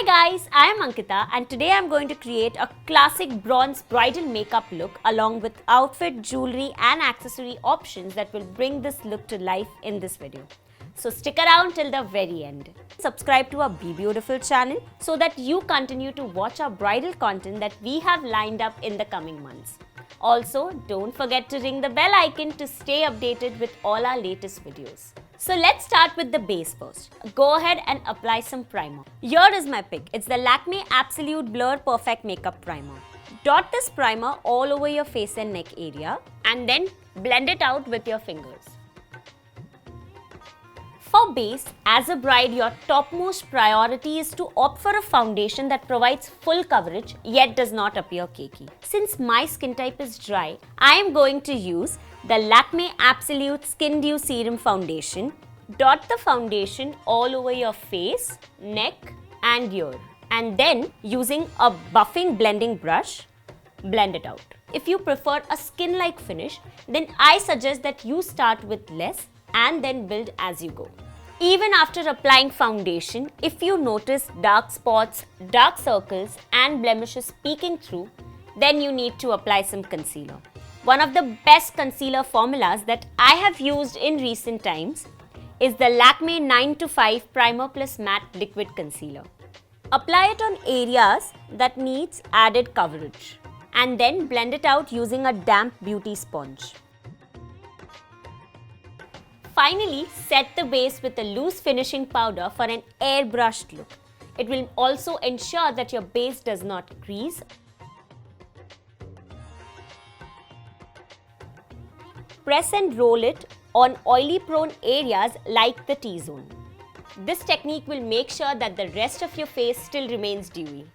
guys, I am Ankita and today I am going to create a classic bronze bridal makeup look along with outfit, jewelry and accessory options that will bring this look to life in this video. So stick around till the very end. Subscribe to our Be Beautiful channel so that you continue to watch our bridal content that we have lined up in the coming months. Also, don't forget to ring the bell icon to stay updated with all our latest videos. So let's start with the base first. Go ahead and apply some primer. Here is my pick. It's the Lakme Absolute Blur Perfect Makeup Primer. Dot this primer all over your face and neck area and then blend it out with your fingers. For base, as a bride, your topmost priority is to opt for a foundation that provides full coverage yet does not appear cakey. Since my skin type is dry, I am going to use the Lakme Absolute Skin Dew Serum Foundation. Dot the foundation all over your face, neck and ear. And then using a buffing blending brush, blend it out. If you prefer a skin-like finish, then I suggest that you start with less and then build as you go. Even after applying foundation, if you notice dark spots, dark circles and blemishes peeking through, then you need to apply some concealer. One of the best concealer formulas that I have used in recent times is the Lakme 9 to 5 Primer Plus Matte Liquid Concealer. Apply it on areas that needs added coverage and then blend it out using a damp beauty sponge. Finally, set the base with a loose finishing powder for an airbrushed look. It will also ensure that your base does not crease. Press and roll it on oily prone areas like the T-zone. This technique will make sure that the rest of your face still remains dewy.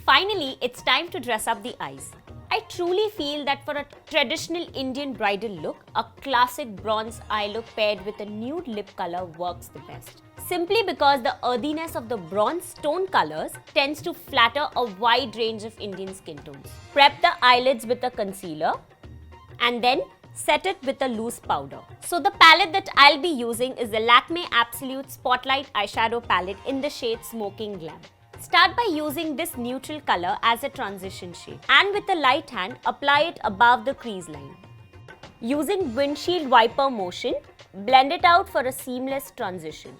Finally, it's time to dress up the eyes. I truly feel that for a traditional Indian bridal look, a classic bronze eye look paired with a nude lip color works the best. Simply because the earthiness of the bronze tone colors tends to flatter a wide range of Indian skin tones. Prep the eyelids with a concealer and then set it with a loose powder. So the palette that I'll be using is the Lakme Absolute Spotlight Eyeshadow Palette in the shade Smoking Glam. Start by using this neutral color as a transition shade and with a light hand, apply it above the crease line. Using windshield wiper motion, blend it out for a seamless transition.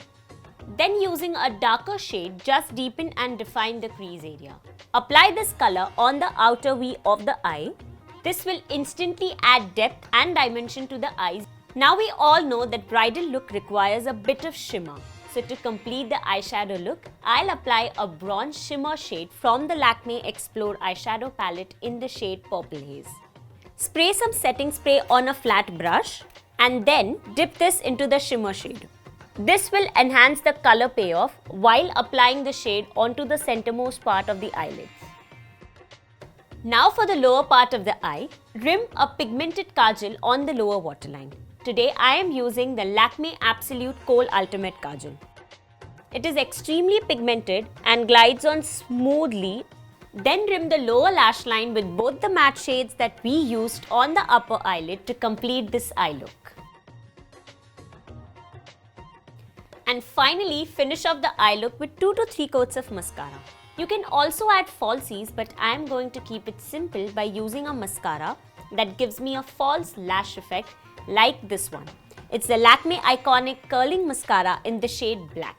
Then using a darker shade, just deepen and define the crease area. Apply this color on the outer V of the eye. This will instantly add depth and dimension to the eyes. Now we all know that bridal look requires a bit of shimmer. So to complete the eyeshadow look, I'll apply a bronze shimmer shade from the Lakme Explore eyeshadow palette in the shade Purple Haze. Spray some setting spray on a flat brush and then dip this into the shimmer shade. This will enhance the color payoff while applying the shade onto the centermost part of the eyelids. Now for the lower part of the eye, rim a pigmented kajal on the lower waterline. Today I am using the Lakme Absolute Kohl Ultimate Kajal. It is extremely pigmented and glides on smoothly. Then rim the lower lash line with both the matte shades that we used on the upper eyelid to complete this eye look. And finally finish off the eye look with 2 to 3 coats of mascara. You can also add falsies, but I am going to keep it simple by using a mascara that gives me a false lash effect like this one. It's the Lakme Iconic Curling Mascara in the shade Black.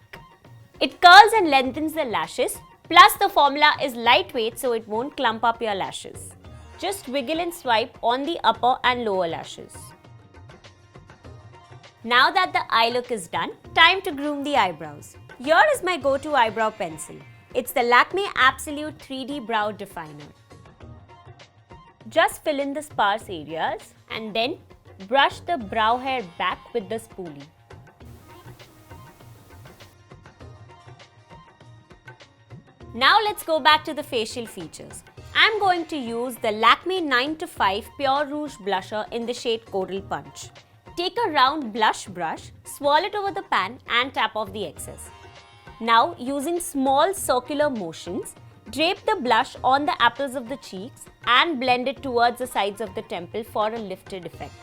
It curls and lengthens the lashes, plus the formula is lightweight so it won't clump up your lashes. Just wiggle and swipe on the upper and lower lashes. Now that the eye look is done, time to groom the eyebrows. Here is my go-to eyebrow pencil. It's the Lakme Absolute 3D Brow Definer. Just fill in the sparse areas and then brush the brow hair back with the spoolie. Now let's go back to the facial features. I'm going to use the Lakme 9 to 5 Pure Rouge Blusher in the shade Coral Punch. Take a round blush brush, swirl it over the pan and tap off the excess. Now using small circular motions, drape the blush on the apples of the cheeks and blend it towards the sides of the temple for a lifted effect.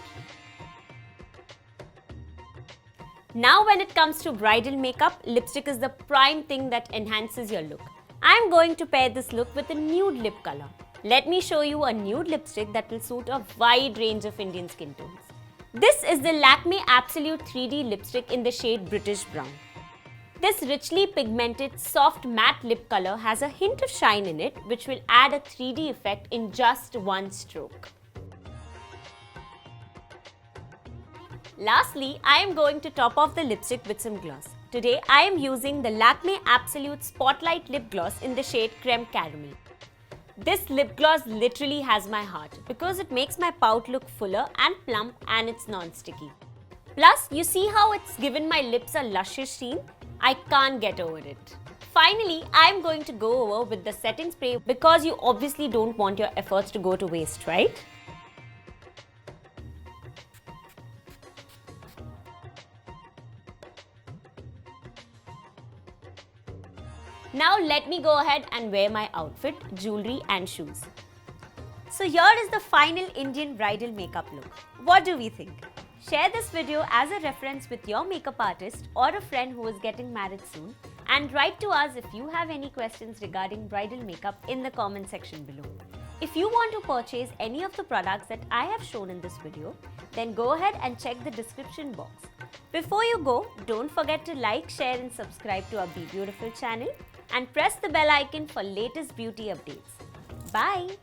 Now when it comes to bridal makeup, lipstick is the prime thing that enhances your look. I'm going to pair this look with a nude lip color. Let me show you a nude lipstick that will suit a wide range of Indian skin tones. This is the Lakme Absolute 3D lipstick in the shade British Brown. This richly pigmented soft matte lip color has a hint of shine in it, which will add a 3D effect in just one stroke. Lastly, I am going to top off the lipstick with some gloss. Today, I am using the Lakme Absolute Spotlight Lip Gloss in the shade Creme Caramel. This lip gloss literally has my heart because it makes my pout look fuller and plump and it's non-sticky. Plus, you see how it's given my lips a luscious sheen? I can't get over it. Finally, I'm going to go over with the setting spray because you obviously don't want your efforts to go to waste, right? Now let me go ahead and wear my outfit, jewelry and shoes. So here is the final Indian bridal makeup look. What do we think? Share this video as a reference with your makeup artist or a friend who is getting married soon, and write to us if you have any questions regarding bridal makeup in the comment section below. If you want to purchase any of the products that I have shown in this video, then go ahead and check the description box. Before you go, don't forget to like, share and subscribe to our Be Beautiful channel and press the bell icon for latest beauty updates. Bye!